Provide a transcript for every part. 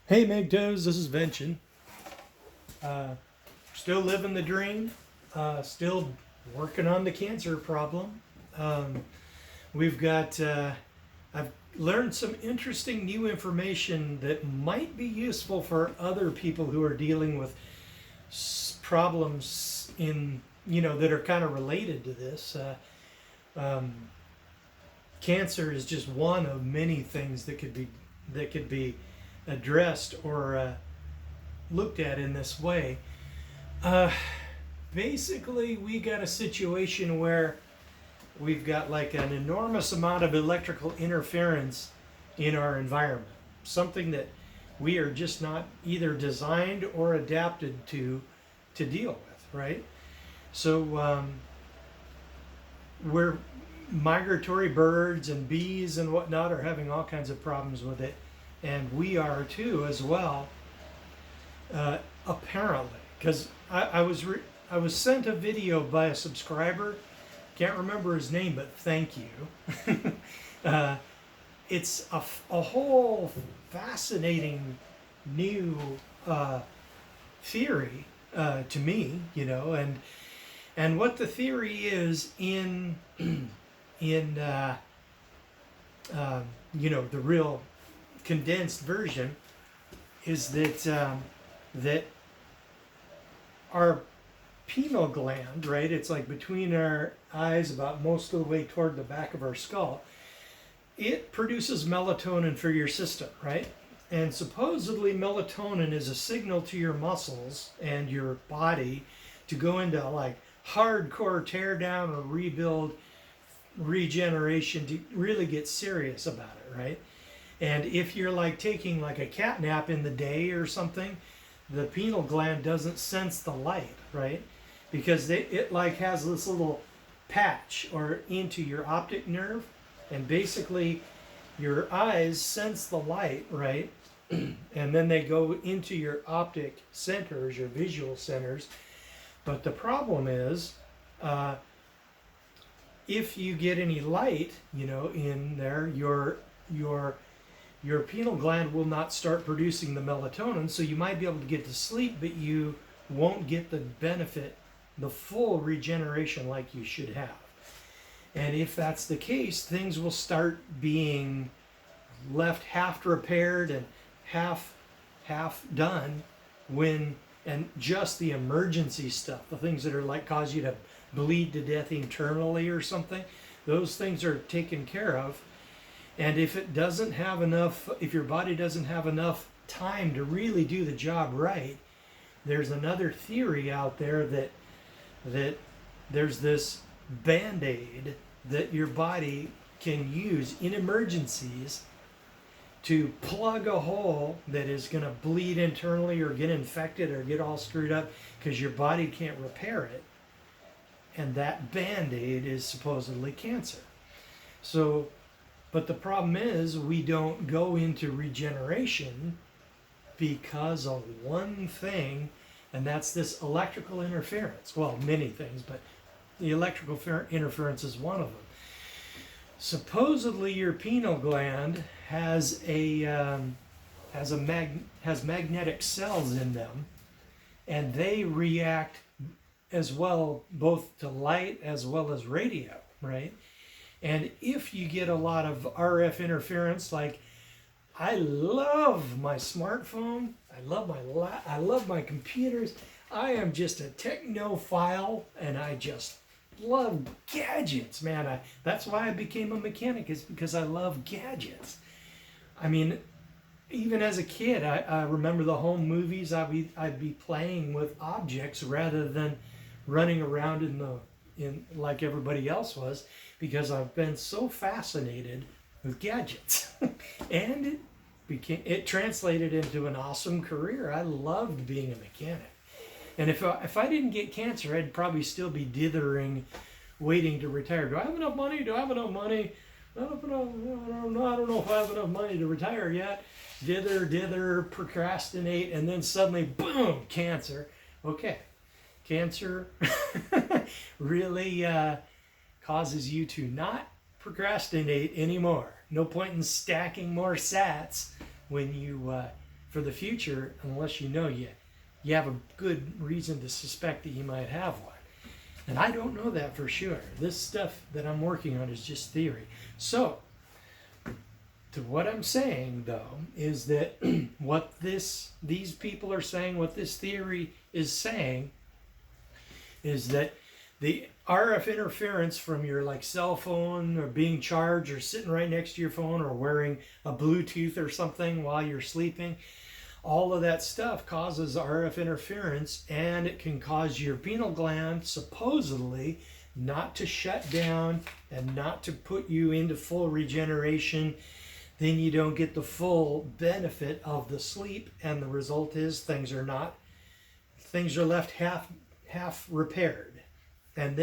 Hey Megdos, this is Vention. Still living the dream. Still working on the cancer problem. Um, we've got. I've learned some interesting new information that might be useful for other people who are dealing with problems in that are kind of related to this. Um, Cancer is just one of many things that could be addressed or looked at in this way. Uh, Basically, we got a situation where we've got like an enormous amount of electrical interference in our environment, something that we are just not either designed or adapted to deal with, right? So we're migratory birds and bees and whatnot are having all kinds of problems with it, and we are too as well. Apparently, because I was sent a video by a subscriber. Can't remember his name, but thank you. uh, it's a whole fascinating new theory to me, and what the theory is in the real condensed version is that our pineal gland, right? It's like between our eyes, about most of the way toward the back of our skull. It produces melatonin for your system, right? And supposedly melatonin is a signal to your muscles and your body to go into like hardcore tear down or rebuild regeneration to really get serious about it, right? And if you're like taking like a cat nap in the day or something, the pineal gland doesn't sense the light, right? Because it like has this little patch or into your optic nerve, and basically your eyes sense the light, right? And then they go into your optic centers, your visual centers. But the problem is, if you get any light, in there, your pineal gland will not start producing the melatonin, so you might be able to get to sleep, but you won't get the benefit, the full regeneration like you should have. And if that's the case, things will start being left half repaired and half done and just the emergency stuff, the things that are like cause you to bleed to death internally or something, those things are taken care of. And if it doesn't have enough, if your body doesn't have enough time to really do the job right, there's another theory out there that there's this band-aid that your body can use in emergencies to plug a hole that is going to bleed internally or get infected or get all screwed up because your body can't repair it. And that band-aid is supposedly cancer. So, but the problem is we don't go into regeneration because of one thing, and that's this electrical interference. Well, many things, but the electrical interference is one of them. Supposedly, your pineal gland has magnetic cells in them, and they react as well both to light as well as radio, right? And if you get a lot of RF interference, like I love my smartphone, I love my computers. I am just a technophile, and I just love gadgets, man. That's why I became a mechanic, is because I love gadgets. I mean, even as a kid, I remember the home movies. I'd be playing with objects rather than running around in like everybody else was, because I've been so fascinated with gadgets. And it translated into an awesome career. I loved being a mechanic. And if I didn't get cancer, I'd probably still be dithering, waiting to retire. Do I have enough money? Do I have enough money? I don't know if I have enough money to retire yet. Dither, procrastinate, and then suddenly, boom, cancer. Okay, cancer really causes you to not procrastinate anymore. No point in stacking more sats when you for the future unless you have a good reason to suspect that you might have one. And I don't know that for sure. This stuff that I'm working on is just theory. So, to what I'm saying though, is that these people are saying, what this theory is saying, is that the RF interference from your like cell phone or being charged or sitting right next to your phone or wearing a Bluetooth or something while you're sleeping, all of that stuff causes RF interference, and it can cause your pineal gland supposedly not to shut down and not to put you into full regeneration. Then you don't get the full benefit of the sleep, and the result is things are left half repaired. And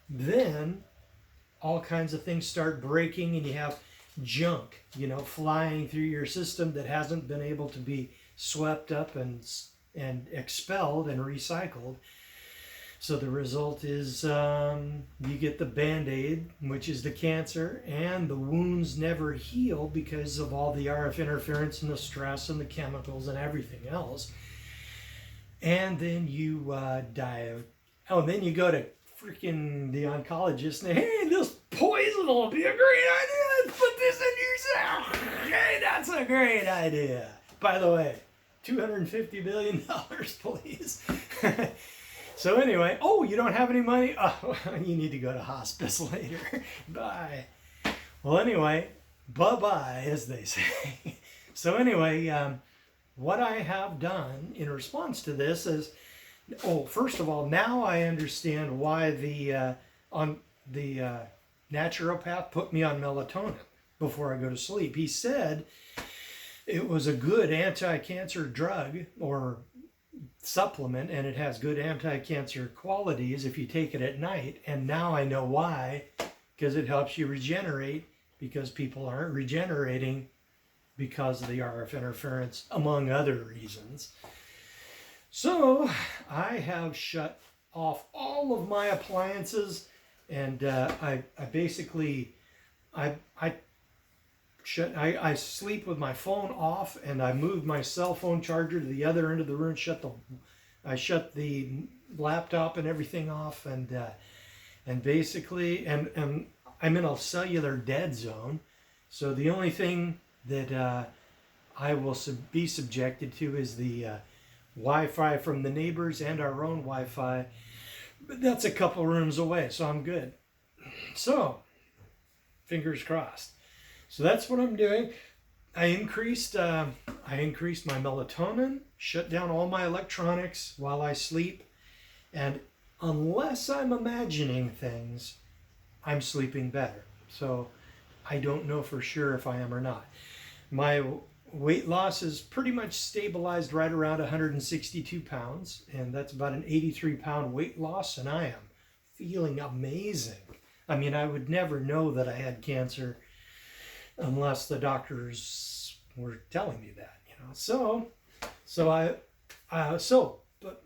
then all kinds of things start breaking, and you have junk, flying through your system that hasn't been able to be swept up and expelled and recycled. So the result is you get the Band-Aid, which is the cancer, and the wounds never heal because of all the RF interference and the stress and the chemicals and everything else. And then you die of, and then you go to freaking the oncologist and, hey, this poison will be a great idea. Let's put this in yourself. Hey, that's a great idea. By the way, $250 billion, please. So anyway, you don't have any money? Oh, you need to go to hospice later. Bye. Well, anyway, bye-bye, as they say. So anyway, what I have done in response to this is, first of all, now I understand why the naturopath put me on melatonin before I go to sleep. He said it was a good anti-cancer drug or supplement, and it has good anti-cancer qualities if you take it at night. And now I know why, because it helps you regenerate, because people aren't regenerating because of the RF interference, among other reasons. So I have shut off all of my appliances, and I sleep with my phone off, and I moved my cell phone charger to the other end of the room. I shut the laptop and everything off, and basically, and I'm in a cellular dead zone. So the only thing that I will be subjected to is the Wi-Fi from the neighbors and our own Wi-Fi, but that's a couple rooms away, so I'm good. So, fingers crossed. So that's what I'm doing. I increased my melatonin, shut down all my electronics while I sleep, and unless I'm imagining things, I'm sleeping better. So I don't know for sure if I am or not. My weight loss is pretty much stabilized right around 162 pounds, and that's about an 83-pound weight loss, and I am feeling amazing. I mean, I would never know that I had cancer unless the doctors were telling me that, but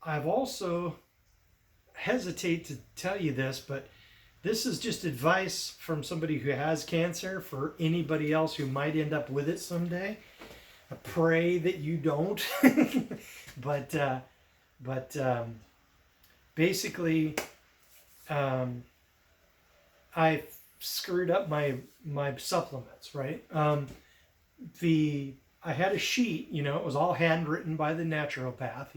I've also hesitate to tell you this, but this is just advice from somebody who has cancer for anybody else who might end up with it someday. I pray that you don't. but basically, I screwed up my supplements, right? I had a sheet, it was all handwritten by the naturopath,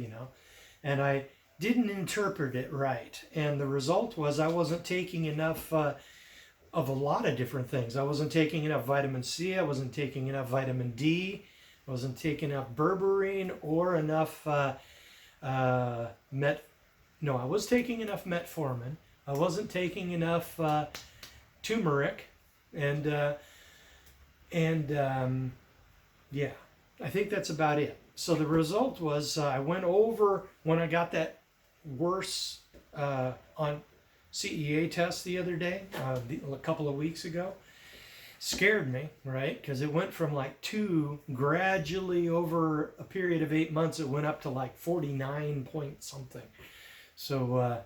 and I didn't interpret it right. And the result was I wasn't taking enough of a lot of different things. I wasn't taking enough vitamin C. I wasn't taking enough vitamin D. I wasn't taking enough berberine or enough I was taking enough metformin. I wasn't taking enough turmeric, and I think that's about it. So the result was I went over, when I got that worse on CEA test the other day, a couple of weeks ago, scared me, right? Because it went from like 2, gradually over a period of 8 months, it went up to like 49 point something. So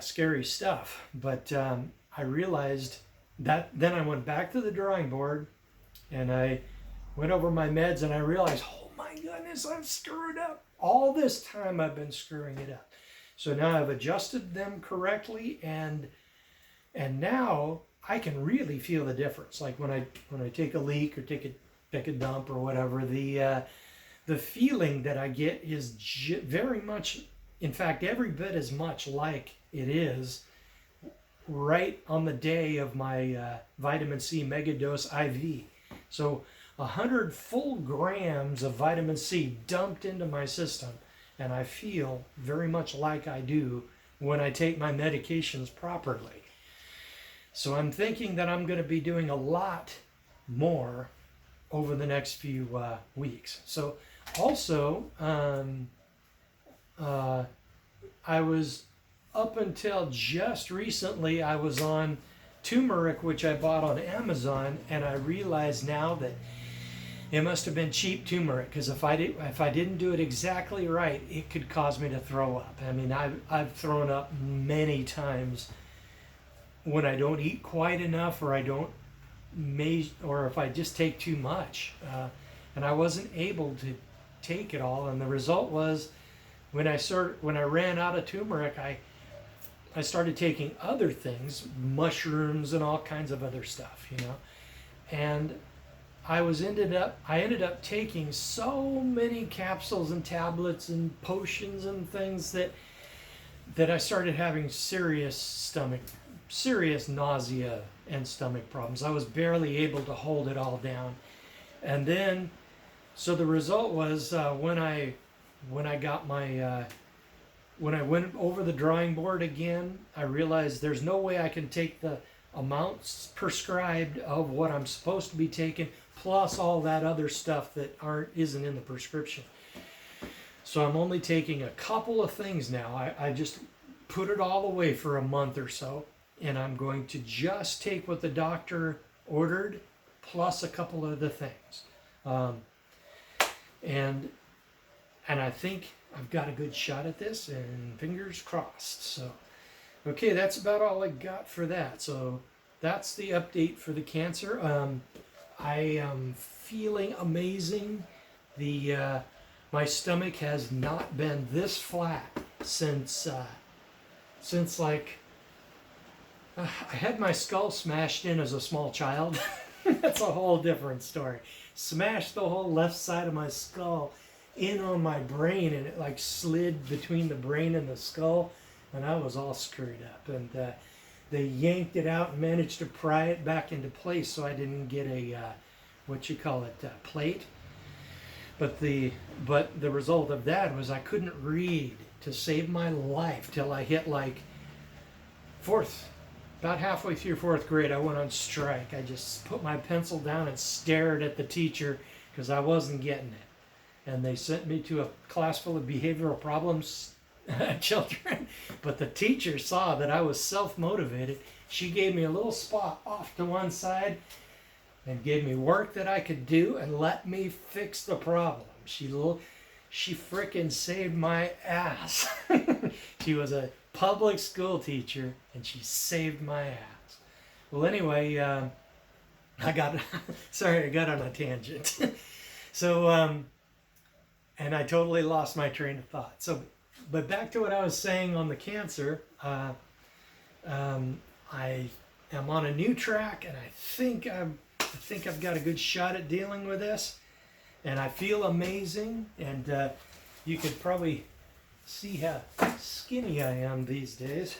scary stuff. But I realized that, then I went back to the drawing board, and I went over my meds, and I realized, oh my goodness, I've screwed up. All this time I've been screwing it up. So now I've adjusted them correctly, and now I can really feel the difference. Like when I take a leak or take a dump or whatever, the feeling that I get is very much, in fact, every bit as much like it is right on the day of my vitamin C megadose IV. So 100 full grams of vitamin C dumped into my system, and I feel very much like I do when I take my medications properly. So I'm thinking that I'm going to be doing a lot more over the next few weeks. So also, I was, up until just recently, I was on turmeric, which I bought on Amazon, and I realize now that it must have been cheap turmeric, because if I didn't do it exactly right, it could cause me to throw up. I mean, I've thrown up many times when I don't eat quite enough, or or if I just take too much, and I wasn't able to take it all. And the result was, when I ran out of turmeric, I started taking other things, mushrooms and all kinds of other stuff, and I ended up taking so many capsules and tablets and potions and things that I started having serious nausea and stomach problems. I was barely able to hold it all down. And then, so the result was, when I went over the drawing board again, I realized there's no way I can take the amounts prescribed of what I'm supposed to be taking, plus all that other stuff that isn't in the prescription. So I'm only taking a couple of things now. I just put it all away for a month or so, and I'm going to just take what the doctor ordered, plus a couple of the things. And I think I've got a good shot at this, and fingers crossed. So, okay, that's about all I got for that. So that's the update for the cancer. I am feeling amazing. My stomach has not been this flat since like I had my skull smashed in as a small child. That's a whole different story. Smashed the whole left side of my skull in on my brain, and it like slid between the brain and the skull, and I was all screwed up. And they yanked it out and managed to pry it back into place, so I didn't get a plate. But the result of that was I couldn't read to save my life till I hit like about halfway through 4th grade. I went on strike. I just put my pencil down and stared at the teacher because I wasn't getting it. And they sent me to a class full of behavioral problems children. But the teacher saw that I was self-motivated. She gave me a little spot off to one side and gave me work that I could do and let me fix the problem. She frickin' saved my ass. She was a public school teacher, and she saved my ass. Well, anyway, I got on a tangent. So, and I totally lost my train of thought. So, but back to what I was saying on the cancer. I am on a new track, and I think I've got a good shot at dealing with this, and I feel amazing. And you could probably see how skinny I am these days,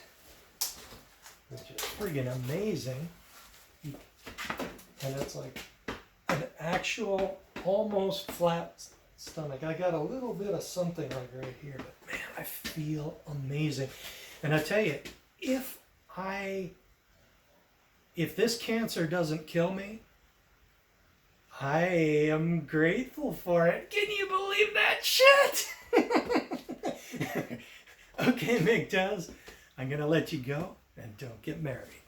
which is friggin' amazing. And it's like an actual almost flat stomach. I got a little bit of something like right here, but man, I feel amazing. And I tell you, if this cancer doesn't kill me, I am grateful for it. Can you believe that shit? Okay, MGTOWs, I'm going to let you go, and don't get married.